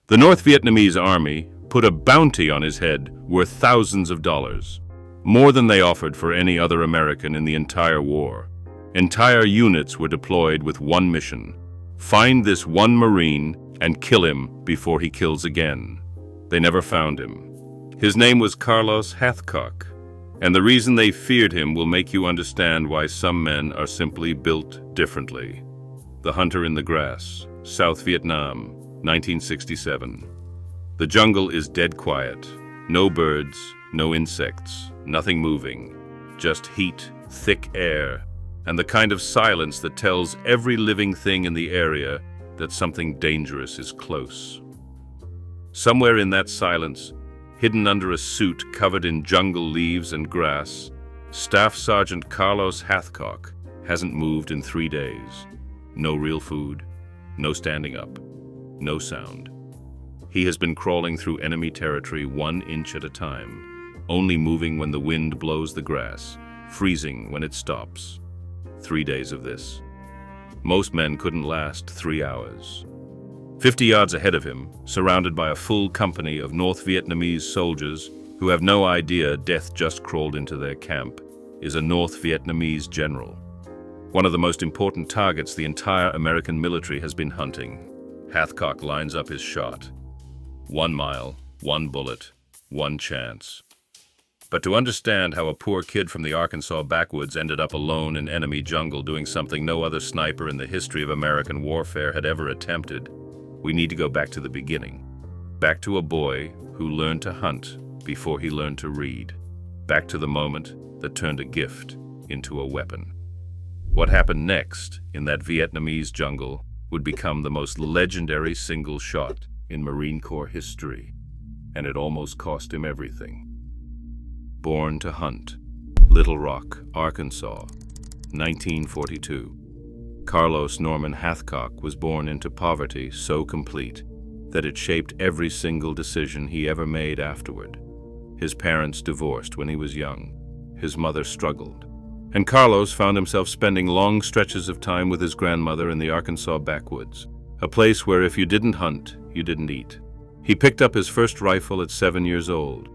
The North Vietnamese army put a bounty on his head worth thousands of dollars, more than they offered for any other American in the entire war. Entire units were deployed with one mission: find this one Marine and kill him before he kills again. They never found him. His name was Carlos Hathcock, and the reason they feared him will make you understand why some men are simply built differently. The Hunter in the Grass, South Vietnam, 1967. The jungle is dead quiet. No birds, no insects, nothing moving. Just heat, thick air, and the kind of silence that tells every living thing in the area that something dangerous is close. Somewhere in that silence, hidden under a suit covered in jungle leaves and grass, Staff Sergeant Carlos Hathcock hasn't moved in 3 days. No real food, no standing up, no sound. He has been crawling through enemy territory 1 inch at a time, only moving when the wind blows the grass, freezing when it stops. 3 days of this. Most men couldn't last 3 hours. 50 yards ahead of him, surrounded by a full company of North Vietnamese soldiers who have no idea death just crawled into their camp, is a North Vietnamese general. One of the most important targets the entire American military has been hunting. Hathcock lines up his shot. 1 mile, 1 bullet, 1 chance. But to understand how a poor kid from the Arkansas backwoods ended up alone in enemy jungle doing something no other sniper in the history of American warfare had ever attempted, we need to go back to the beginning. Back to a boy who learned to hunt before he learned to read. Back to the moment that turned a gift into a weapon. What happened next in that Vietnamese jungle would become the most legendary single shot in Marine Corps history, and it almost cost him everything. Born to hunt, Little Rock, Arkansas, 1942. Carlos Norman Hathcock was born into poverty so complete that it shaped every single decision he ever made afterward. His parents divorced when he was young. His mother struggled. And Carlos found himself spending long stretches of time with his grandmother in the Arkansas backwoods, a place where if you didn't hunt, you didn't eat. He picked up his first rifle at 7 years old.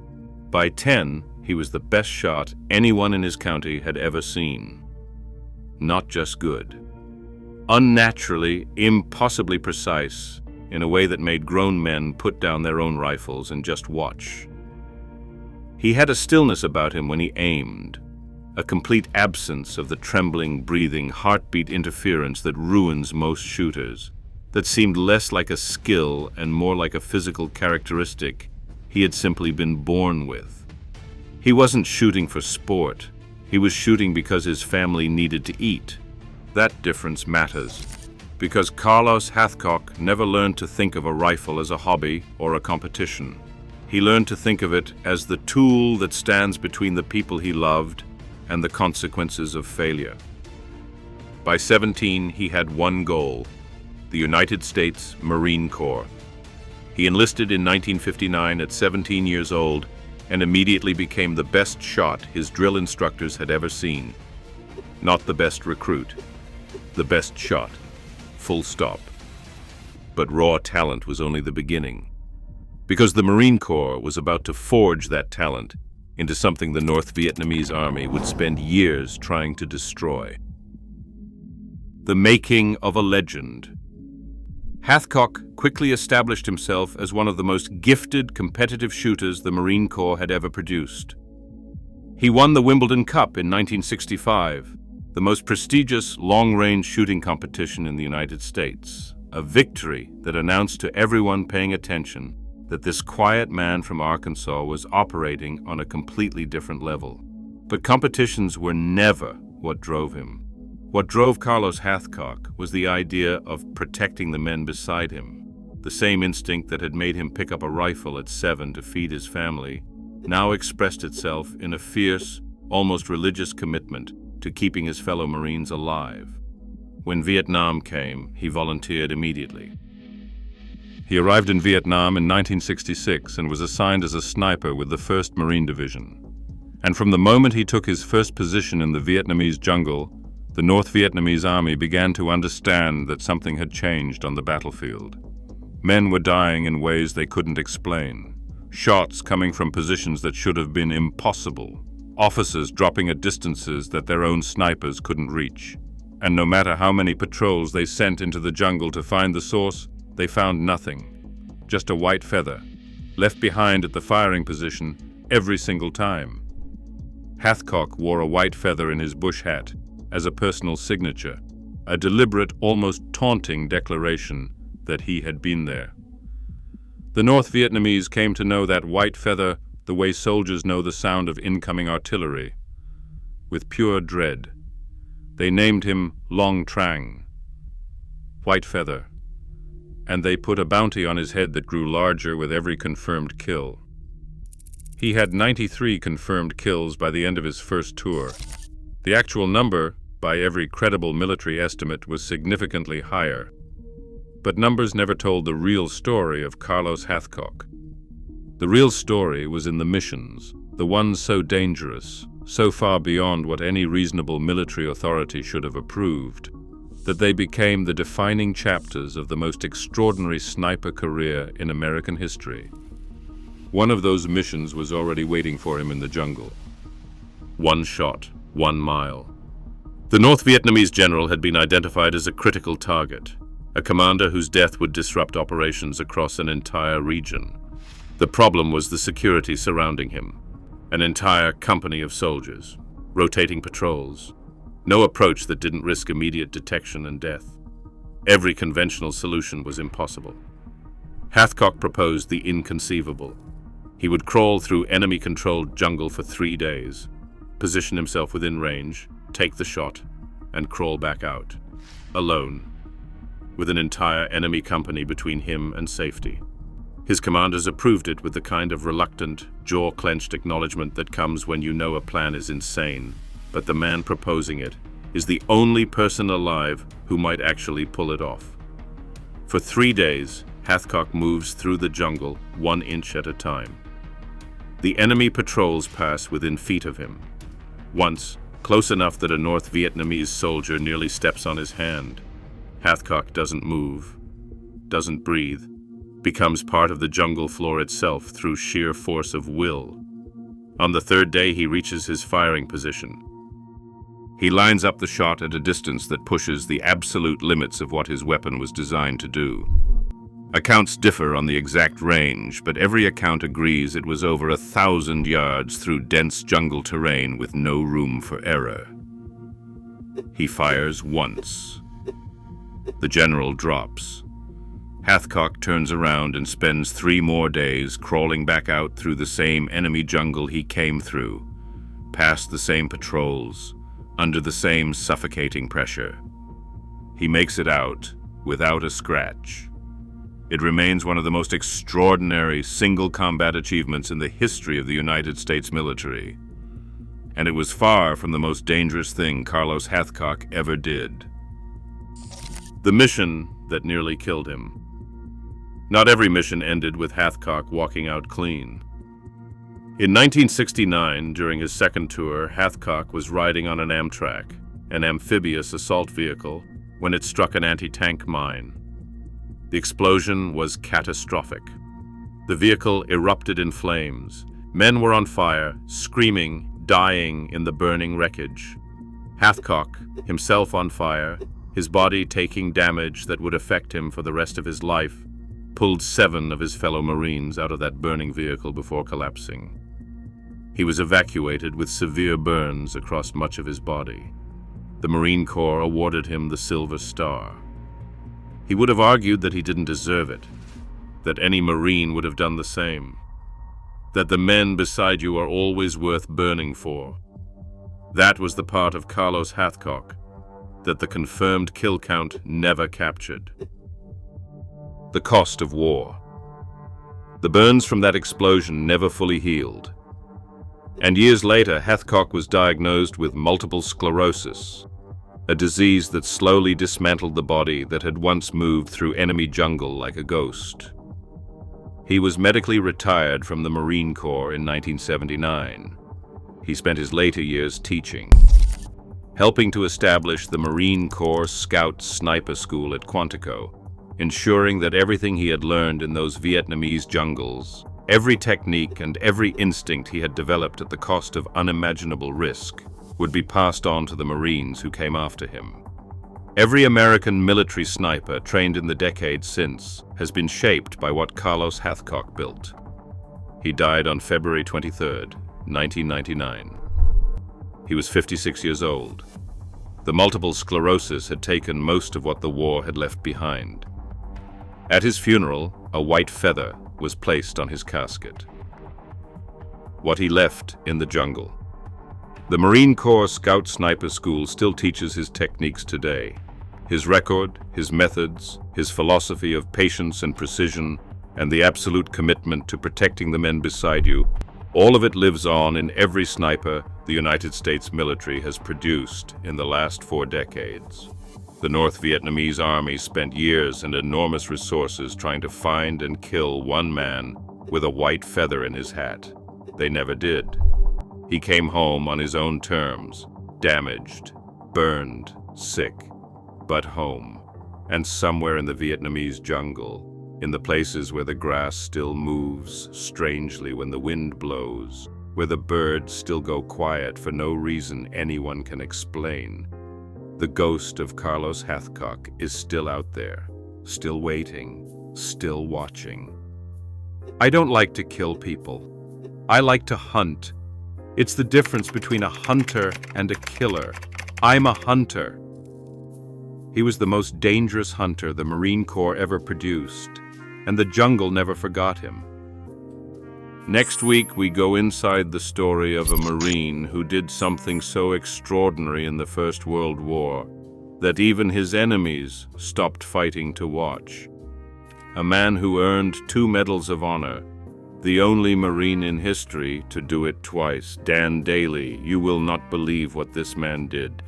By 10, he was the best shot anyone in his county had ever seen. Not just good. Unnaturally, impossibly precise, in a way that made grown men put down their own rifles and just watch. He had a stillness about him when he aimed, a complete absence of the trembling, breathing, heartbeat interference that ruins most shooters, that seemed less like a skill and more like a physical characteristic he had simply been born with. He wasn't shooting for sport. He was shooting because his family needed to eat. That difference matters, because Carlos Hathcock never learned to think of a rifle as a hobby or a competition. He learned to think of it as the tool that stands between the people he loved and the consequences of failure. By 17, he had one goal: the United States Marine Corps. He enlisted in 1959 at 17 years old and immediately became the best shot his drill instructors had ever seen. Not the best recruit, the best shot, full stop. But raw talent was only the beginning, because the Marine Corps was about to forge that talent into something the North Vietnamese army would spend years trying to destroy. The making of a legend. Hathcock quickly established himself as one of the most gifted competitive shooters the Marine Corps had ever produced. He won the Wimbledon Cup in 1965, the most prestigious long-range shooting competition in the United States, a victory that announced to everyone paying attention that this quiet man from Arkansas was operating on a completely different level. But competitions were never what drove him. What drove Carlos Hathcock was the idea of protecting the men beside him. The same instinct that had made him pick up a rifle at 7 to feed his family now expressed itself in a fierce, almost religious commitment to keeping his fellow Marines alive. When Vietnam came, he volunteered immediately. He arrived in Vietnam in 1966 and was assigned as a sniper with the 1st Marine Division. And from the moment he took his first position in the Vietnamese jungle, the North Vietnamese army began to understand that something had changed on the battlefield. Men were dying in ways they couldn't explain. Shots coming from positions that should have been impossible. Officers dropping at distances that their own snipers couldn't reach. And no matter how many patrols they sent into the jungle to find the source, they found nothing. Just a white feather, left behind at the firing position every single time. Hathcock wore a white feather in his bush hat as a personal signature, a deliberate, almost taunting declaration that he had been there. The North Vietnamese came to know that white feather the way soldiers know the sound of incoming artillery. With pure dread, they named him Long Trang, White Feather, and they put a bounty on his head that grew larger with every confirmed kill. He had 93 confirmed kills by the end of his first tour. The actual number, by every credible military estimate, was significantly higher. But numbers never told the real story of Carlos Hathcock. The real story was in the missions, the ones so dangerous, so far beyond what any reasonable military authority should have approved, that they became the defining chapters of the most extraordinary sniper career in American history. One of those missions was already waiting for him in the jungle. 1 shot, 1 mile. The North Vietnamese general had been identified as a critical target, a commander whose death would disrupt operations across an entire region. The problem was the security surrounding him. An entire company of soldiers, rotating patrols. No approach that didn't risk immediate detection and death. Every conventional solution was impossible. Hathcock proposed the inconceivable. He would crawl through enemy-controlled jungle for 3 days, position himself within range, take the shot, and crawl back out, alone, with an entire enemy company between him and safety. His commanders approved it with the kind of reluctant, jaw-clenched acknowledgement that comes when you know a plan is insane, but the man proposing it is the only person alive who might actually pull it off. For 3 days, Hathcock moves through the jungle 1 inch at a time. The enemy patrols pass within feet of him. Once, close enough that a North Vietnamese soldier nearly steps on his hand. Hathcock doesn't move, doesn't breathe, becomes part of the jungle floor itself through sheer force of will. On the 3rd day, he reaches his firing position. He lines up the shot at a distance that pushes the absolute limits of what his weapon was designed to do. Accounts differ on the exact range, but every account agrees it was over 1,000 yards through dense jungle terrain with no room for error. He fires once. The general drops. Hathcock turns around and spends 3 more days crawling back out through the same enemy jungle he came through, past the same patrols, under the same suffocating pressure. He makes it out without a scratch. It remains one of the most extraordinary single combat achievements in the history of the United States military. And it was far from the most dangerous thing Carlos Hathcock ever did. The mission that nearly killed him. Not every mission ended with Hathcock walking out clean. In 1969, during his second tour, Hathcock was riding on an Amtrak, an amphibious assault vehicle, when it struck an anti-tank mine. The explosion was catastrophic. The vehicle erupted in flames. Men were on fire, screaming, dying in the burning wreckage. Hathcock, himself on fire, his body taking damage that would affect him for the rest of his life, pulled 7 of his fellow Marines out of that burning vehicle before collapsing. He was evacuated with severe burns across much of his body. The Marine Corps awarded him the Silver Star. He would have argued that he didn't deserve it, that any Marine would have done the same, that the men beside you are always worth burning for. That was the part of Carlos Hathcock that the confirmed kill count never captured. The cost of war. The burns from that explosion never fully healed. And years later, Hathcock was diagnosed with multiple sclerosis, a disease that slowly dismantled the body that had once moved through enemy jungle like a ghost. He was medically retired from the Marine Corps in 1979. He spent his later years teaching, helping to establish the Marine Corps Scout Sniper School at Quantico ensuring that everything he had learned in those Vietnamese jungles, every technique and every instinct he had developed at the cost of unimaginable risk, would be passed on to the Marines who came after him. Every American military sniper trained in the decades since has been shaped by what Carlos Hathcock built. He died on February 23, 1999. He was 56 years old. The multiple sclerosis had taken most of what the war had left behind. At his funeral, a white feather was placed on his casket. What he left in the jungle. The Marine Corps Scout Sniper School still teaches his techniques today. His record, his methods, his philosophy of patience and precision, and the absolute commitment to protecting the men beside you, all of it lives on in every sniper the United States military has produced in the last 4 decades. The North Vietnamese army spent years and enormous resources trying to find and kill one man with a white feather in his hat. They never did. He came home on his own terms, damaged, burned, sick, but home, and somewhere in the Vietnamese jungle, in the places where the grass still moves strangely when the wind blows, where the birds still go quiet for no reason anyone can explain, the ghost of Carlos Hathcock is still out there, still waiting, still watching. I don't like to kill people. I like to hunt. It's the difference between a hunter and a killer. I'm a hunter. He was the most dangerous hunter the Marine Corps ever produced, and the jungle never forgot him. Next week, we go inside the story of a Marine who did something so extraordinary in the First World War that even his enemies stopped fighting to watch. A man who earned 2 Medals of Honor, the only Marine in history to do it twice. Dan Daly, you will not believe what this man did.